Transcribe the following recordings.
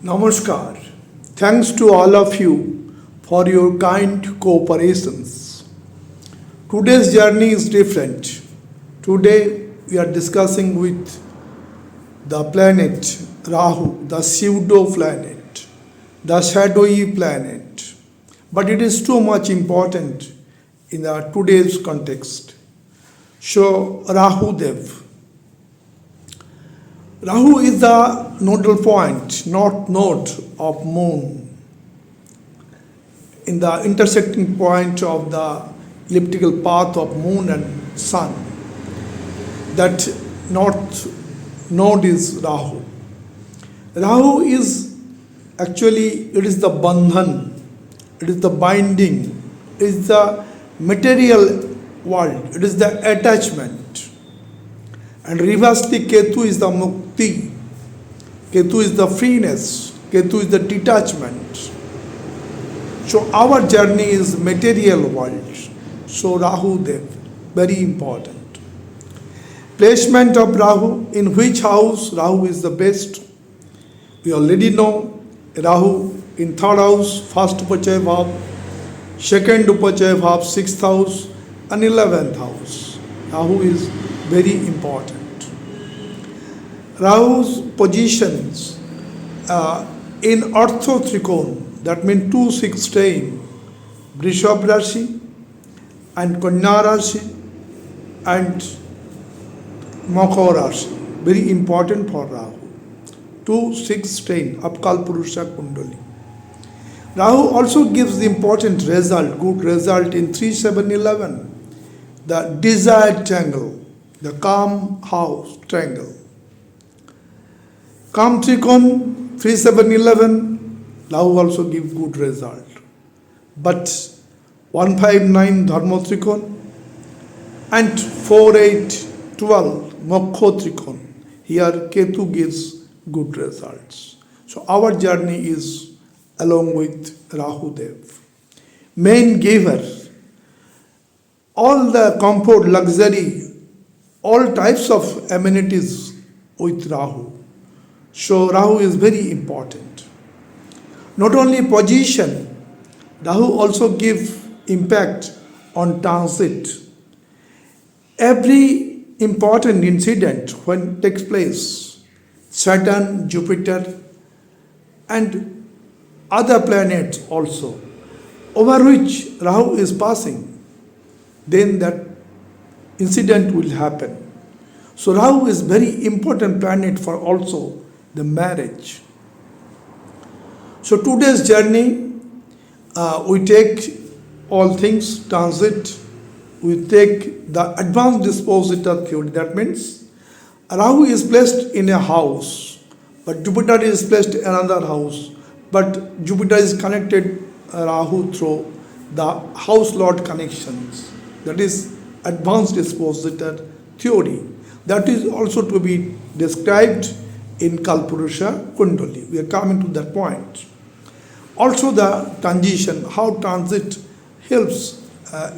Namaskar. Thanks to all of you for your kind cooperations. Today's journey is different. Today we are discussing with the planet Rahu, the pseudo planet, the shadowy planet. But it is too much important in the today's context. So Rahu Dev. Rahu is the nodal point, north node of moon, in the intersecting point of the elliptical path of moon and sun. That north node is Rahu. Rahu is actually, it is the bandhan, it is the binding, it is the material world, it is the attachment. And reversely, Ketu is the mukti, Ketu is the freeness, Ketu is the detachment. So our journey is material world. So Rahu Dev, very important. Placement of Rahu, in which house Rahu is the best? We already know Rahu in third house, first Upachaya Bhav, second Upachaya Bhav, sixth house, and 11th house. Rahu is very important. Rahu's positions in orthotrikon, that means 2, 6, 10, Vrishab Rashi and Kanya Rashi and Makha Rashi, very important for Rahu. 2, 6, 10, Apkal Purusha Kundali. Rahu also gives the important result, good result in 3, 7, 11, the desired triangle, the calm house triangle. Calm Trikon, 3, 7, 11, Rahu also gives good result. But 1, 5, 9, Dharma Trikon and 4, 8, 12, Moksha Trikon, here Ketu gives good results. So our journey is along with Rahu Dev. Main giver, all the comfort, luxury, all types of amenities with Rahu. So Rahu is very important. Not only position, Rahu also gives impact on transit. Every important incident when takes place, Saturn, Jupiter, and other planets also, over which Rahu is passing, then that incident will happen. So Rahu is very important planet for also the marriage. So today's journey, we take all things transit, we take the advanced dispositor theory. That means Rahu is placed in a house, but Jupiter is placed in another house, but Jupiter is connected Rahu through the house lord connections. That is advanced dispositor theory. That is also to be described in Kalpurusha Kundali. We are coming to that point. Also the transition, how transit helps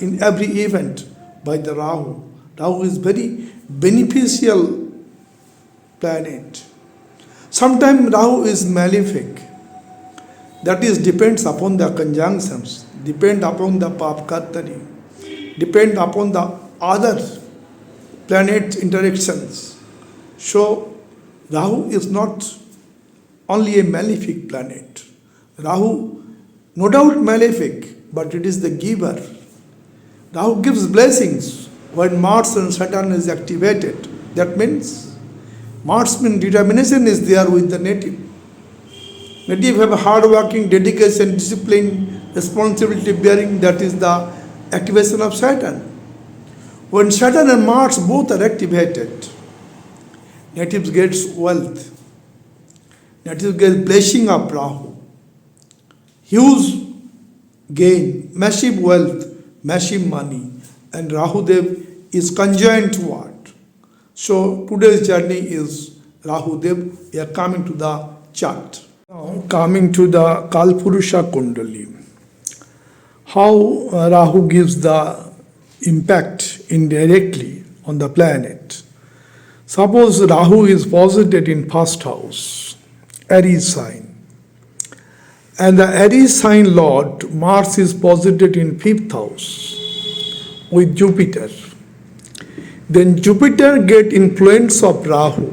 in every event by the Rahu. Rahu is very beneficial planet. Sometimes Rahu is malefic. That is depends upon the conjunctions, depend upon the Papkartari, depend upon the other planet interactions. So Rahu is not only a malefic planet. Rahu, no doubt malefic, but it is the giver. Rahu gives blessings when Mars and Saturn is activated. That means Mars means determination is there with the native. Native have a hard working, dedication, discipline, responsibility bearing. That is the activation of Saturn. When Saturn and Mars both are activated, natives gets wealth. Natives get blessing of Rahu. Huge gain, massive wealth, massive money. And Rahu Dev is conjoined word. So today's journey is Rahu Dev. We are coming to the chart. Now coming to the Kalpurusha Kundali. How Rahu gives the impact indirectly on the planet. Suppose Rahu is posited in first house, Aries sign, And the Aries sign Lord Mars is posited in fifth house with Jupiter. Then Jupiter get influence of Rahu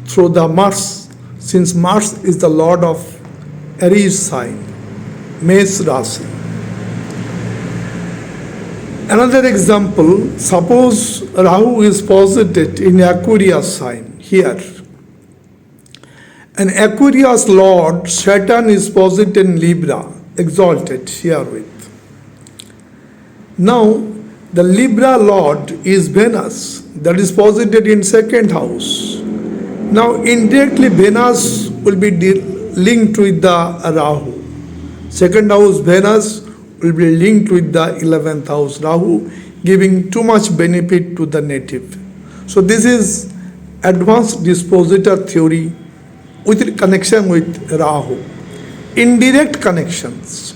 through the Mars, since Mars is the Lord of Aries sign, Mesh Rashi. Another example, suppose Rahu is posited in Aquarius sign here. And Aquarius Lord Saturn is posited in Libra, exalted herewith. Now, the Libra Lord is Venus, that is posited in second house. Now, indirectly Venus will be linked with the Rahu. Second house Venus will be linked with the 11th house Rahu, giving too much benefit to the native. So this is advanced dispositor theory with connection with Rahu. Indirect connections.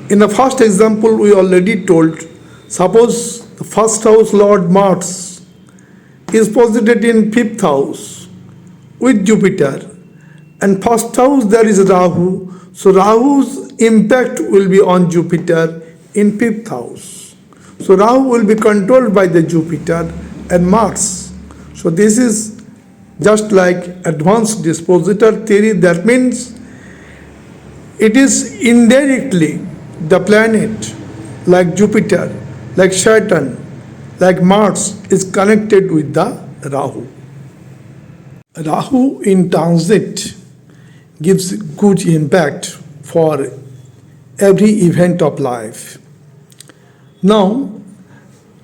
In the first example, we already told, suppose the first house Lord Mars is posited in fifth house with Jupiter, and first house there is Rahu, so Rahu's impact will be on Jupiter in fifth house. So Rahu will be controlled by the Jupiter and Mars. So this is just like advanced dispositor theory. That means it is indirectly the planet like Jupiter, like Saturn, like Mars is connected with the Rahu. Rahu in transit gives good impact for every event of life. Now,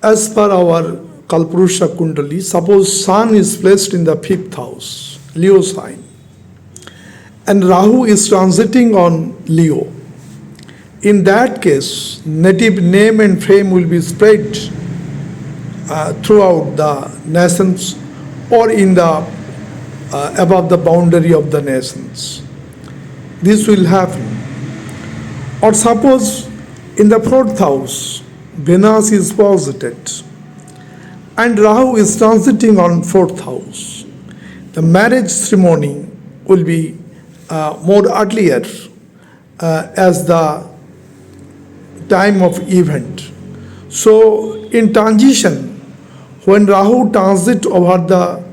as per our Kalpurusha Kundali, suppose Sun is placed in the fifth house, Leo sign, and Rahu is transiting on Leo. In that case, native name and fame will be spread throughout the nations or in the above the boundary of the nations. This will happen. Or suppose in the fourth house, Venus is posited and Rahu is transiting on fourth house. The marriage ceremony will be more earlier as the time of event. So in transition, when Rahu transits over the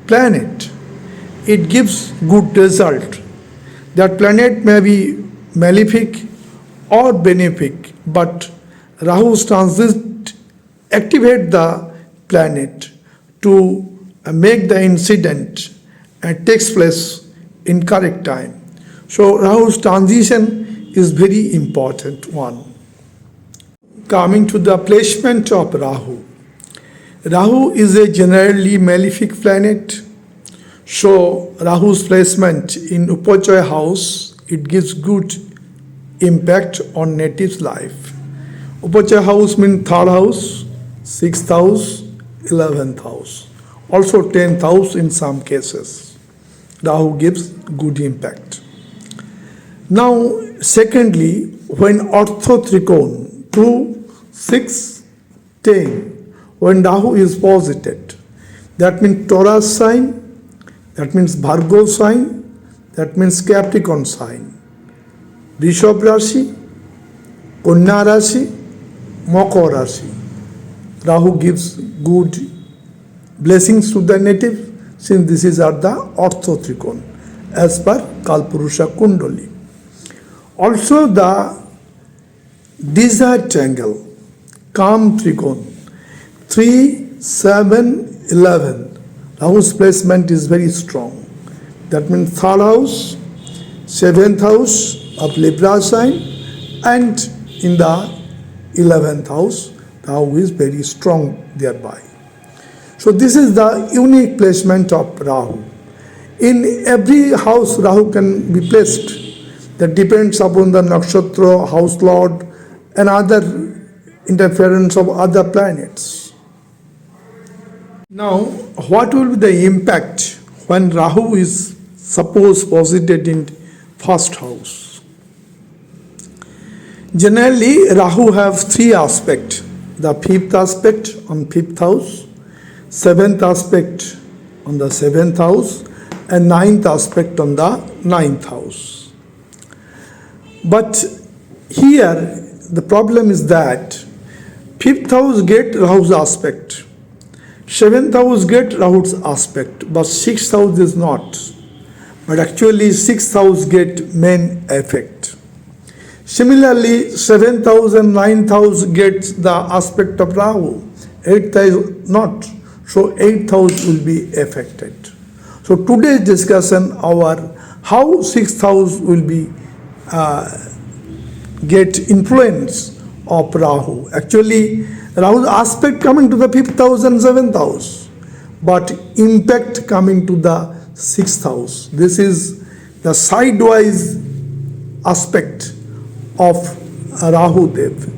planet, it gives good result. That planet may be malefic or benefic, but Rahu's transit activate the planet to make the incident and takes place in correct time. So Rahu's transition is very important one. Coming to the placement of Rahu. Rahu is a generally malefic planet. So Rahu's placement in Upachaya house, it gives good impact on native's life. Upachaya house means third house, sixth house, 11th house. Also 10th house in some cases. Rahu gives good impact. Now, secondly, when orthotrikon 2, 6, 10, when Rahu is posited, that means Taurus sign, that means Virgo sign, that means Capricorn sign, Rishabh Rashi, Kanya Rashi, Makar Rashi. Rahu gives good blessings to the native, since this is at the orthotrikon as per Kalpurusha Kundali. Also the desired triangle, Kam Trikon, 3, 7, 11. Rahu's placement is very strong. That means third house, 7th house of Libra sign, and in the 11th house, Rahu is very strong thereby. So this is the unique placement of Rahu. In every house, Rahu can be placed. That depends upon the nakshatra, house lord, and other interference of other planets. Now, what will be the impact when Rahu is suppose posited in first house? Generally, Rahu have three aspects. The fifth aspect on fifth house, seventh aspect on the seventh house, and ninth aspect on the ninth house. But here the problem is that fifth house get Rahu's aspect, seventh house get Rahu's aspect, but sixth house is not. But actually sixth house get main effect. Similarly, seventh house and ninth house gets the aspect of Rahu. Eighth house not. So eighth house will be affected. So today's discussion our how sixth house will be get influence of Rahu. Actually, Rahu's aspect coming to the fifth house and seventh house, but impact coming to the sixth house. This is the sidewise aspect of Rahu Dev.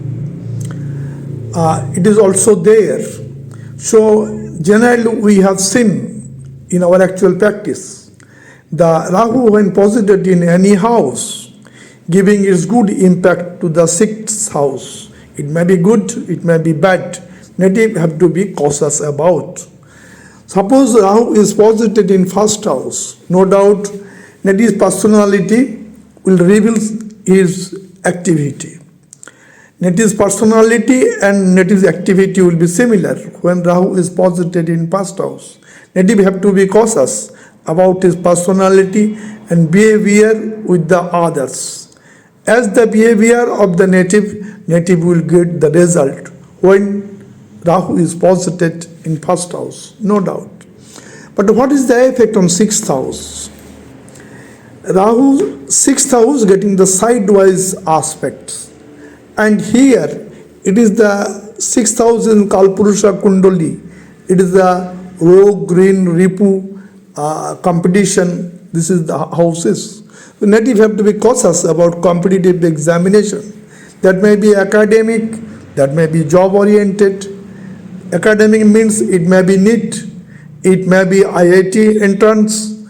It is also there. So generally we have seen in our actual practice, the Rahu when posited in any house, giving its good impact to the sixth house. It may be good, it may be bad. Native have to be cautious about. Suppose Rahu is posited in first house, no doubt native's personality will reveal his activity. Native's personality and native's activity will be similar when Rahu is posited in first house. Native have to be cautious about his personality and behavior with the others. As the behavior of the native will get the result when Rahu is posited in first house, no doubt. But what is the effect on sixth house? Rahu, sixth house getting the sidewise aspects. And here it is the sixth house in Kalpurusha Kundali. It is the Rogue, Green, Ripu competition. This is the houses. The native have to be cautious about competitive examination. That may be academic, that may be job oriented. Academic means it may be NEET, it may be IIT entrance.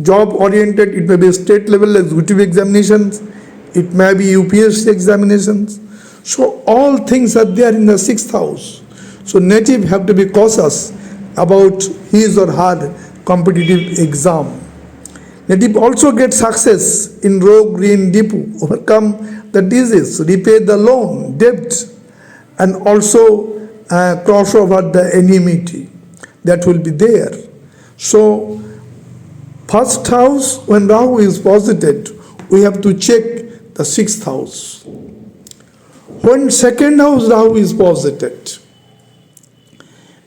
Job oriented, it may be state level executive examinations, it may be UPSC examinations. So all things are there in the sixth house. So native have to be cautious about his or her competitive exam. Native also get success in Rogue, Green, Dipu, overcome the disease, repay the loan, debt, and also cross over the enmity that will be there. So first house, when Rahu is posited, we have to check the sixth house. When second house Rahu is posited,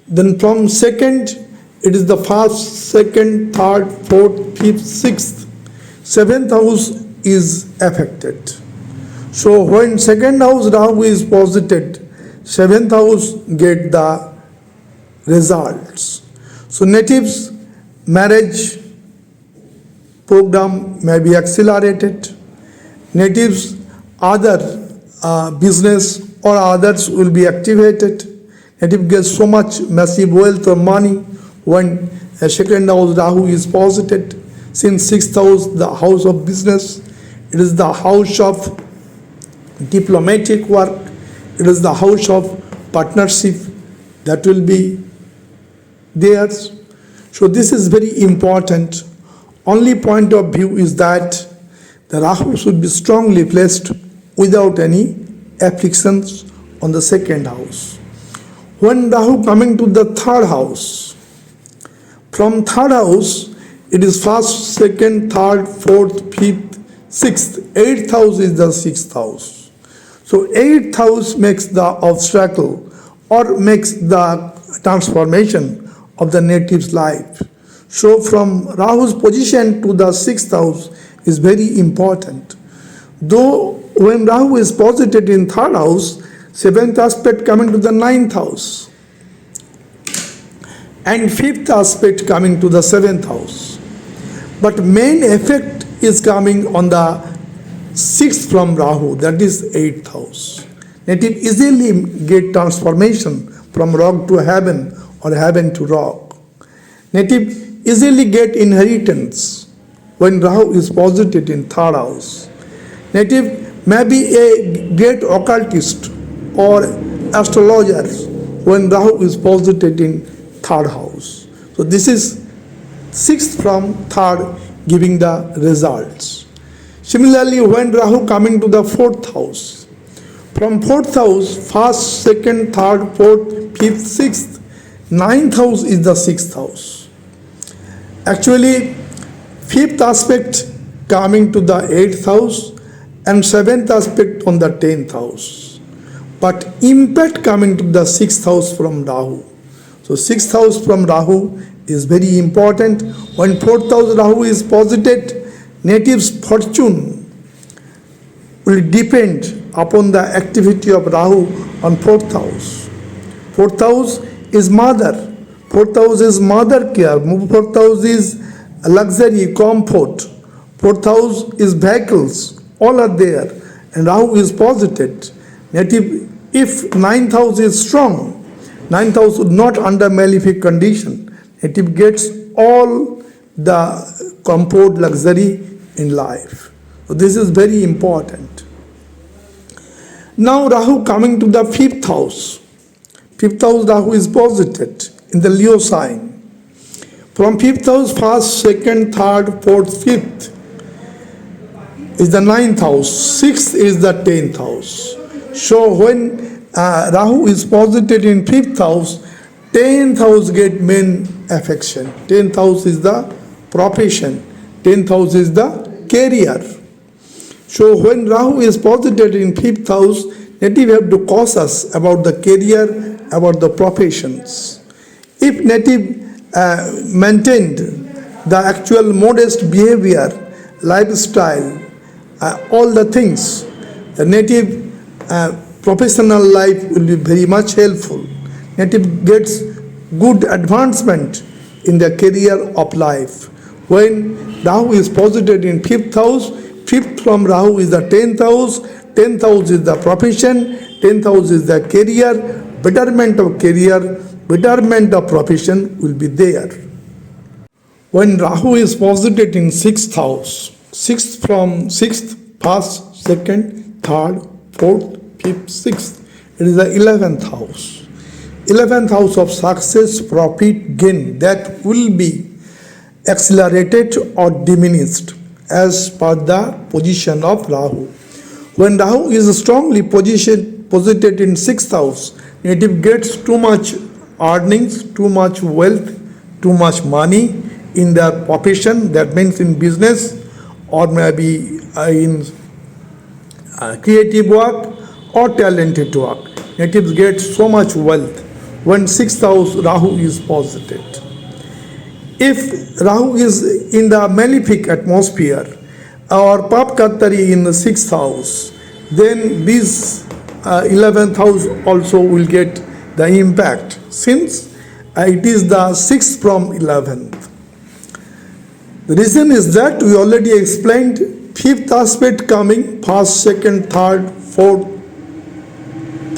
then from second, it is the first, second, third, fourth, fifth, sixth. Seventh house is affected. So when second house Rahu is posited, seventh house get the results. So natives marriage program may be accelerated. Natives other business or others will be activated. Native gets so much massive wealth or money when a second house Rahu is posited. Since sixth house, the house of business, it is the house of diplomatic work, it is the house of partnership that will be there. So this is very important. Only point of view is that the Rahu should be strongly placed without any afflictions on the second house. When Rahu coming to the third house, from third house, it is first, second, third, fourth, fifth, sixth. Eighth house is the sixth house. So eighth house makes the obstacle or makes the transformation of the native's life. So from Rahu's position to the sixth house is very important. Though when Rahu is posited in third house, seventh aspect coming to the ninth house, and fifth aspect coming to the seventh house. But main effect is coming on the sixth from Rahu, that is eighth house. Native easily get transformation from rock to heaven or heaven to rock. Native easily get inheritance when Rahu is posited in third house. Native may be a great occultist or astrologer when Rahu is posited in third house. So this is sixth from third giving the results. Similarly, when Rahu coming to the fourth house, from fourth house, first, second, third, fourth, fifth, sixth, ninth house is the sixth house. Actually, fifth aspect coming to the eighth house and seventh aspect on the 10th house. But impact coming to the sixth house from Rahu. So sixth house from Rahu is very important. When fourth house Rahu is posited, natives' fortune will depend upon the activity of Rahu on fourth house. Fourth house is mother. Fourth house is mother care. Fourth house is luxury, comfort. Fourth house is vehicles. All are there. And Rahu is posited. Native, if ninth house is strong, ninth house would not under malefic condition. Native gets all the comfort, luxury in life. So this is very important. Now Rahu coming to the fifth house. Fifth house Rahu is posited in the Leo sign. From fifth house, first, second, third, fourth, fifth is the ninth house. Sixth is the 10th house. So when Rahu is posited in fifth house, 10th house get main affection. 10th house is the profession. 10th house is the career. So when Rahu is posited in fifth house, native have to cautious about the career, about the professions. If native maintained the actual modest behavior, lifestyle, all the things, the native professional life will be very much helpful. Native gets good advancement in the career of life. When Rahu is posited in fifth house, fifth from Rahu is the 10th house, 10th house is the profession, 10th house is the career, betterment of career, betterment of profession will be there. When Rahu is posited in sixth house, sixth from sixth, first, second, third, fourth, fifth, sixth, it is the 11th house. 11th house of success, profit, gain, that will be accelerated or diminished as per the position of Rahu. When Rahu is strongly posited in sixth house, native gets too much earnings, too much wealth, too much money in their profession, that means in business or maybe in creative work or talented work. Natives get so much wealth when sixth house Rahu is posited. If Rahu is in the malefic atmosphere or Pap Kattari in the sixth house, then this 11th house also will get the impact, since it is the 6th from 11th. The reason is that we already explained 5th aspect coming, first, second, third, fourth,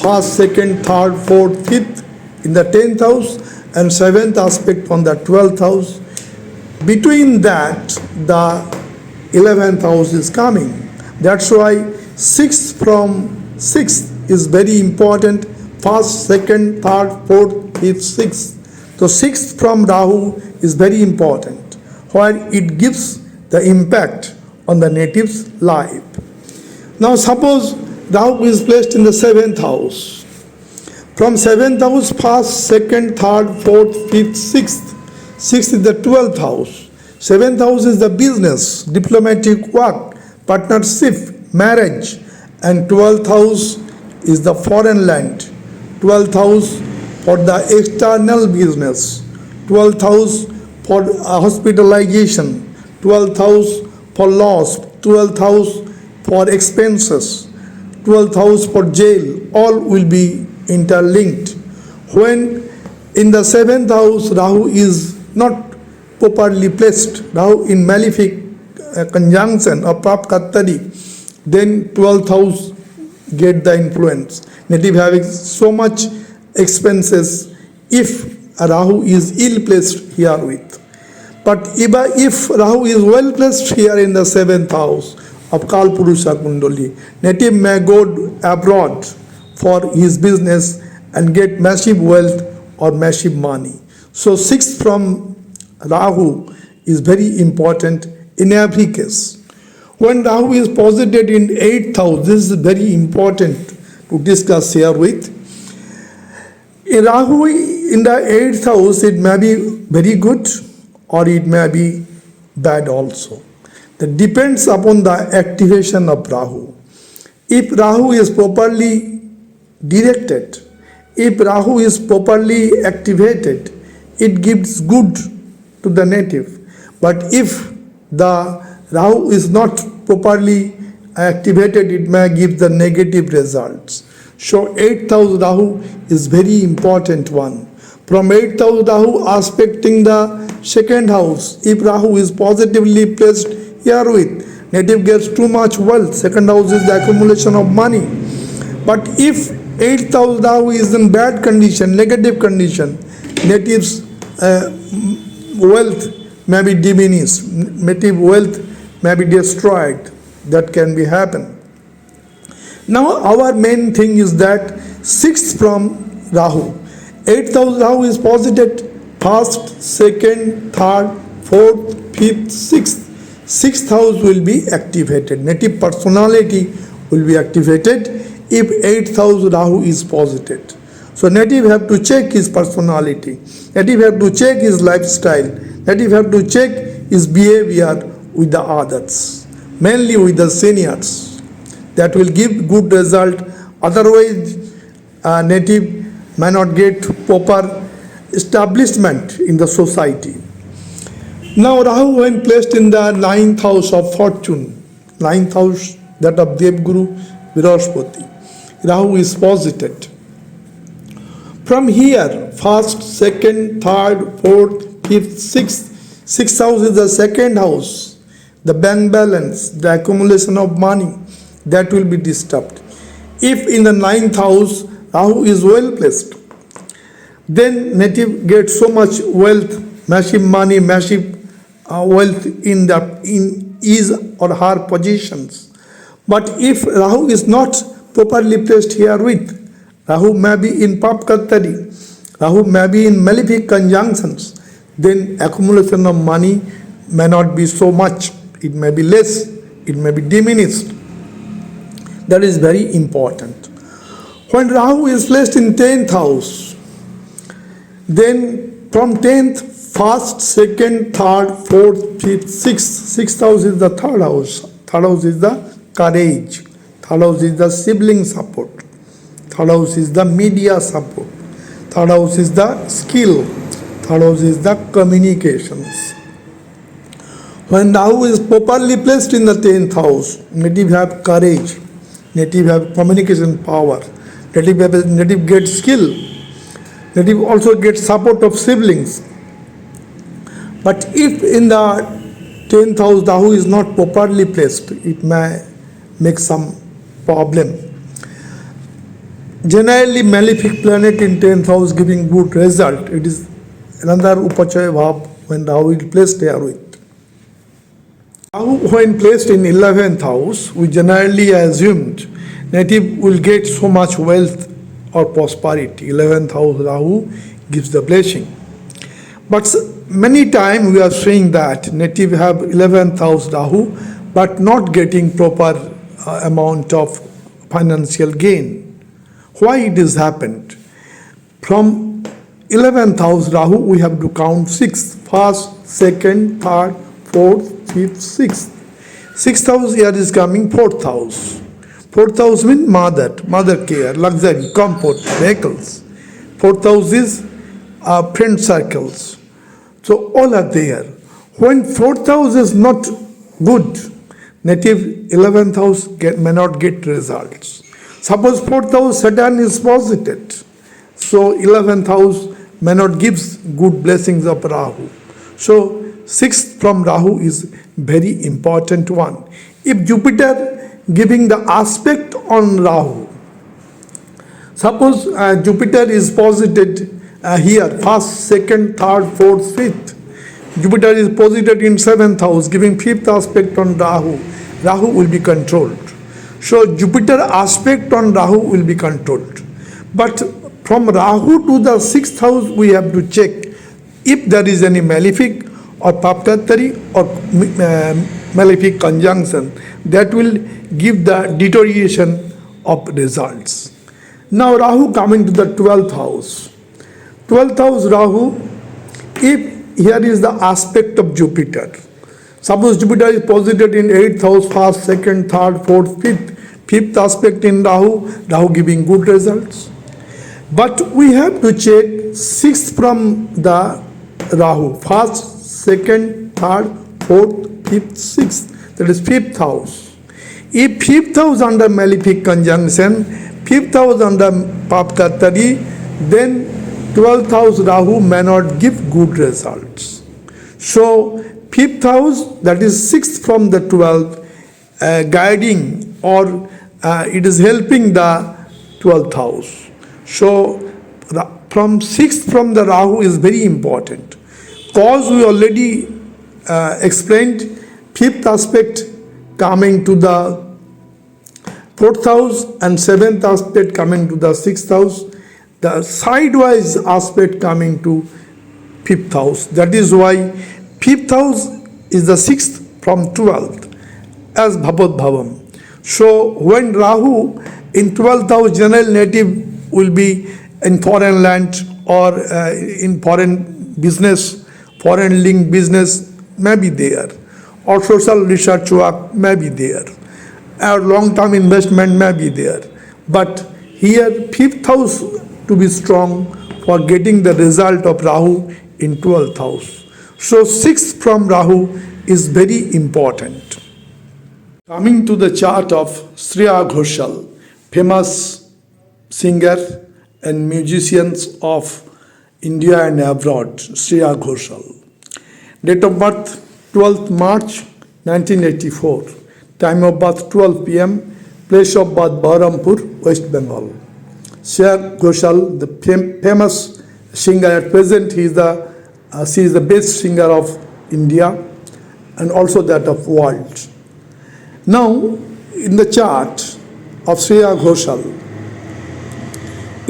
first, second, third, fourth, 5th in the 10th house, and 7th aspect on the 12th house. Between that, the 11th house is coming. That's why 6th from 6th is very important. First, second, third, fourth, 5th, 6th. So 6th from Rahu is very important, where it gives the impact on the native's life. Now suppose Rahu is placed in the 7th house. From 7th house, first, second, third, fourth, 5th, 6th. 6th is the 12th house. 7th house is the business, diplomatic work, partnership, marriage. And 12th house is the foreign land. 12th house for the external business. 12th house for hospitalization. 12th house for loss. 12th house for expenses. 12th house for jail. All will be interlinked. When in the 7th house Rahu is not properly placed, Rahu in malefic conjunction of Pap Kattari, then 12th house get the influence. Native having so much expenses if Rahu is ill placed here with. But if Rahu is well placed here in the 7th house of Kalpurusha Kundali, native may go abroad for his business and get massive wealth or massive money. So 6th from Rahu is very important in every case. When Rahu is posited in 8th house, this is very important to discuss here with. In Rahu in the 8th house, it may be very good or it may be bad also. That depends upon the activation of Rahu. If Rahu is properly directed, if Rahu is properly activated, it gives good to the native. But if the Rahu is not properly activated, it may give the negative results. So 8th house Rahu is very important one. From 8th house Rahu aspecting the 2nd house, if Rahu is positively placed here with, native gets too much wealth. 2nd house is the accumulation of money. But if 8th house Rahu is in bad condition, negative condition, native's wealth may be diminished, native wealth may be destroyed. That can be happen. Now our main thing is that 6th from Rahu. 8th house Rahu is posited 1st, 2nd, 3rd, 4th, 5th, 6th. 6th house will be activated. Native personality will be activated if 8th house Rahu is posited. So native have to check his personality. Native have to check his lifestyle. Native have to check his behavior with the others, mainly with the seniors. That will give good result. Otherwise, native may not get proper establishment in the society. Now Rahu, when placed in the 9th house of fortune, 9th house that of Devguru Brihaspati, Rahu is posited. From here, 1st, 2nd, 3rd, 4th, 5th, 6th. 6th house is the 2nd house. The bank balance, the accumulation of money, that will be disturbed. If in the 9th house Rahu is well placed, then native gets so much wealth, massive money, massive wealth in his or her positions. But if Rahu is not properly placed here with, Rahu may be in Pap Kattari, Rahu may be in malefic conjunctions, then accumulation of money may not be so much. It may be less, it may be diminished. That is very important. When Rahu is placed in 10th house, then from 10th, 1st, 2nd, 3rd, 4th, 5th, 6th. 6th house is the 3rd house. 3rd house is the courage. 3rd house is the sibling support. 3rd house is the media support. 3rd house is the skill. 3rd house is the communications. When Rahu is properly placed in the 10th house, native have courage, native have communication power, native gets skill, native also gets support of siblings. But if in the 10th house Rahu is not properly placed, it may make some problem. Generally, malefic planet in 10th house giving good result. It is another upachaya bhav when Rahu is placed here with. Rahu, when placed in 11th house, we generally assumed native will get so much wealth or prosperity. 11th house Rahu gives the blessing. But many times we are saying that native have 11th house Rahu but not getting proper amount of financial gain. Why it has happened? From 11th house Rahu we have to count 6, 1st, 2nd, 3rd, 4th, 5th, 6th. 6th house here is coming 4th house. 4th house means mother care, luxury, comfort, vehicles. 4th house is friend circles. So all are there. When 4th house is not good, native 11th house may not get results. Suppose 4th house Saturn is posited, so 11th house may not give good blessings of Rahu. So 6th from Rahu is very important one. If Jupiter giving the aspect on Rahu, suppose Jupiter is posited here, 1st, 2nd, 3rd, 4th, 5th. Jupiter is posited in 7th house, giving 5th aspect on Rahu. Rahu will be controlled. So Jupiter aspect on Rahu will be controlled. But from Rahu to the 6th house, we have to check if there is any malefic or paptatari or malefic conjunction that will give the deterioration of results. Now Rahu coming to the 12th house. 12th house Rahu, if here is the aspect of Jupiter. Suppose Jupiter is posited in 8th house, 1st, 2nd, 3rd, 4th, 5th. 5th aspect in Rahu, Rahu giving good results. But we have to check 6th from the Rahu. 1st, 2nd, 3rd, 4th, 5th, 6th. That is 5th house. If 5th house under malefic conjunction, 5th house under Paptatari, then 12th house Rahu may not give good results. So 5th house, that is 6th from the 12th, guiding or it is helping the 12th house. So from 6th from the Rahu is very important. Cause we already explained, 5th aspect coming to the 4th house and 7th aspect coming to the 6th house, the sidewise aspect coming to 5th house. That is why 5th house is the 6th from 12th as Bhavat Bhavam. So when Rahu in 12th house, general native will be in foreign land or in foreign business, foreign link business may be there, or social research work may be there, or long-term investment may be there. But here 5th house to be strong for getting the result of Rahu in 12th house. So 6th from Rahu is very important. Coming to the chart of Shreya Ghoshal, famous singer and musicians of India and abroad, Shreya Ghoshal. Date of birth 12th March 1984. Time of birth 12 p.m. Place of birth Baharampur, West Bengal. Shreya Ghoshal, the famous singer at present, she is the best singer of India and also that of world. Now, in the chart of Shreya Ghoshal,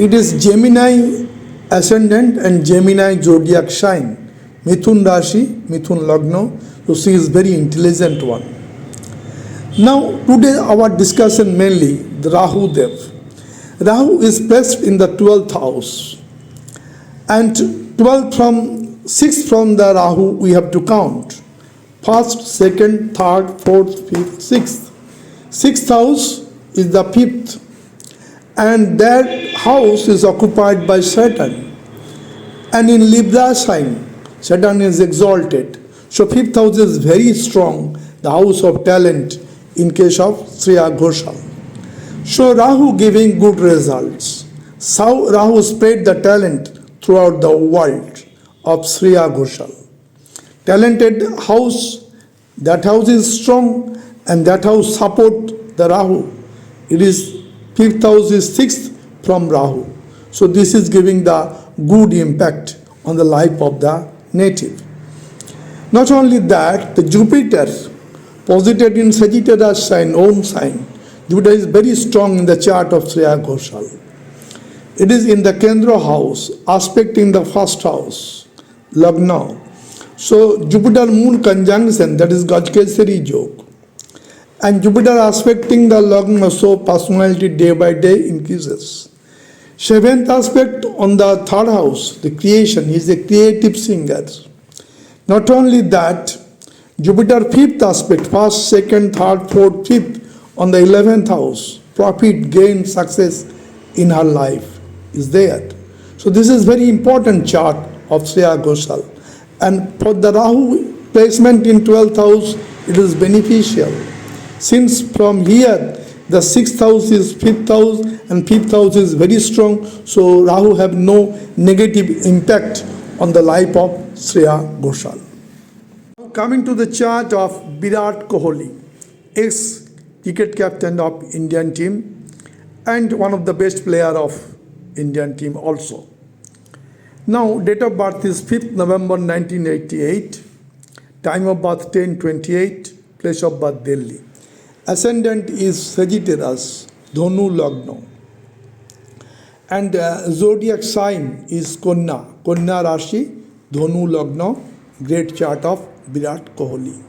it is Gemini ascendant and Gemini zodiac sign, Mithun Rashi, Mithun Lagna, so she is very intelligent one. Now, today our discussion mainly the Rahu Dev. Rahu is placed in the 12th house, and 6th from the Rahu we have to count. 1st, 2nd, 3rd, 4th, 5th, 6th. 6th house is the 5th, and that house is occupied by Saturn. And in Libra sign, Saturn is exalted. So 5th house is very strong, the house of talent in case of Shreya Ghoshal. So Rahu giving good results. So Rahu spread the talent throughout the world of Shreya Ghoshal. Talented house, that house is strong and that house support the Rahu. It is 5th house is 6th from Rahu. So this is giving the good impact on the life of the native. Not only that, the Jupiter posited in Sagittarius sign, own sign. Jupiter is very strong in the chart of Shreya Ghoshal. It is in the Kendra house, aspecting the 1st house, Lagna. So Jupiter Moon conjunction, that is Gajkesari joke. And Jupiter aspecting the Lagna, so personality day by day increases. 7th aspect on the 3rd house, the creation, he is a creative singer. Not only that, Jupiter 5th aspect, 1st, 2nd, 3rd, 4th, 5th on the 11th house, profit, gain, success in her life is there. So this is very important chart of Shreya Ghoshal. And for the Rahu placement in 12th house, it is beneficial. Since from here, the 6th house is 5th house and 5th house is very strong, so Rahu have no negative impact on the life of Shreya Ghoshal. Now coming to the chart of Virat Kohli, ex-cricket captain of Indian team and one of the best player of Indian team also. Now date of birth is 5th November 1988, time of birth 10:28, place of birth Delhi. Ascendant is Sagittarius, Dhanu Lagna. And zodiac sign is Kanya Rashi, Dhanu Lagna, great chart of Virat Kohli.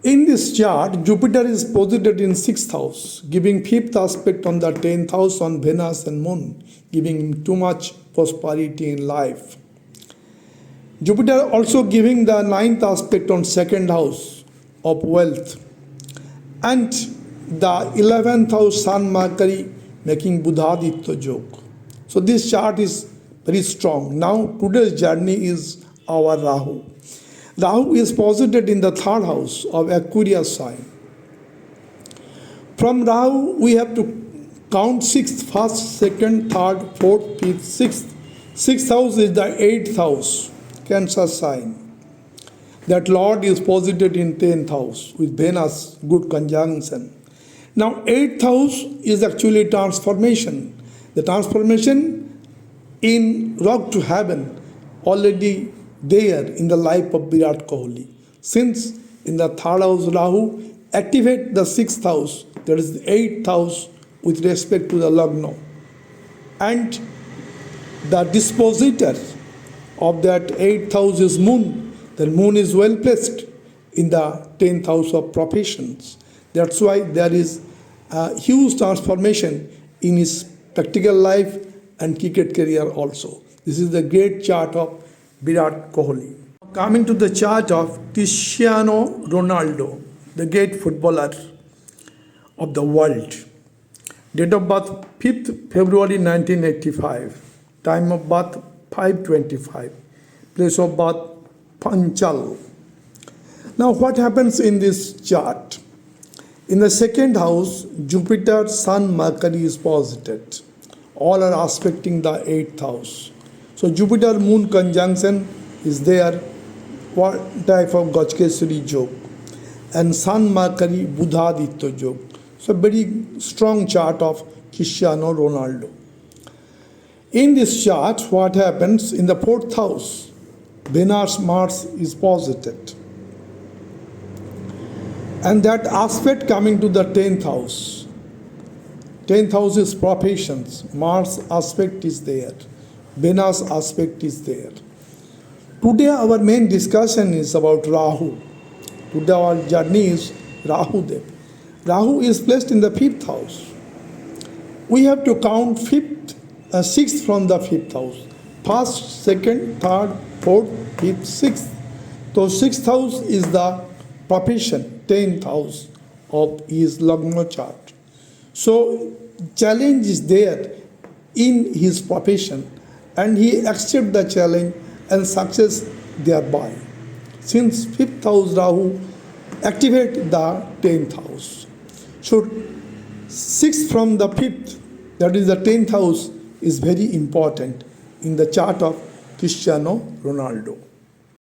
In this chart, Jupiter is posited in 6th house, giving 5th aspect on the 10th house on Venus and Moon, giving him too much prosperity in life. Jupiter also giving the 9th aspect on 2nd house of wealth, and the 11th house Sun Mercury making Buddhaditya yoga. So this chart is very strong. Now today's journey is our Rahu. Rahu is posited in the 3rd house of Aquarius sign. From Rahu we have to count 6th, 1st, 2nd, 3rd, 4th, 5th, 6th. 6th house is the 8th house, Cancer sign. That Lord is posited in 10th house with Venus, good conjunction. Now 8th house is actually transformation. The transformation in rock to heaven already there in the life of Virat Kohli. Since in the 3rd house Rahu activate the 6th house, that is the 8th house with respect to the Lagna. And the dispositor of that 8th house is Moon. The Moon is well placed in the 10th house of professions. That's why there is a huge transformation in his practical life and cricket career also. This is the great chart of Virat Kohli. Coming to the chart of Cristiano Ronaldo, the great footballer of the world. Date of birth 5th February 1985. Time of birth 5:25. Place of birth Panchal. Now what happens in this chart? In the 2nd house, Jupiter, Sun, Mercury is posited. All are aspecting the 8th house. So Jupiter Moon conjunction is there, what type of Gajkesari yoga, and Sun Mercury Buddhaditya yoga. So very strong chart of Cristiano Ronaldo. In this chart, what happens in the 4th house? Venus Mars is posited, and that aspect coming to the 10th house. 10th house is professions. Mars aspect is there. Venus aspect is there. Today our main discussion is about Rahu. Today our journey is Rahu Dev. Rahu is placed in the 5th house. We have to count 6th from the 5th house. 1st, 2nd, 3rd, 4th, 5th, 6th. So 6th house is the profession, 10th house of his Lagna chart. So challenge is there in his profession, and he accepts the challenge and success thereby. Since 5th house Rahu activate the 10th house. So 6th from the 5th, that is the 10th house, is very important in the chart of Cristiano Ronaldo.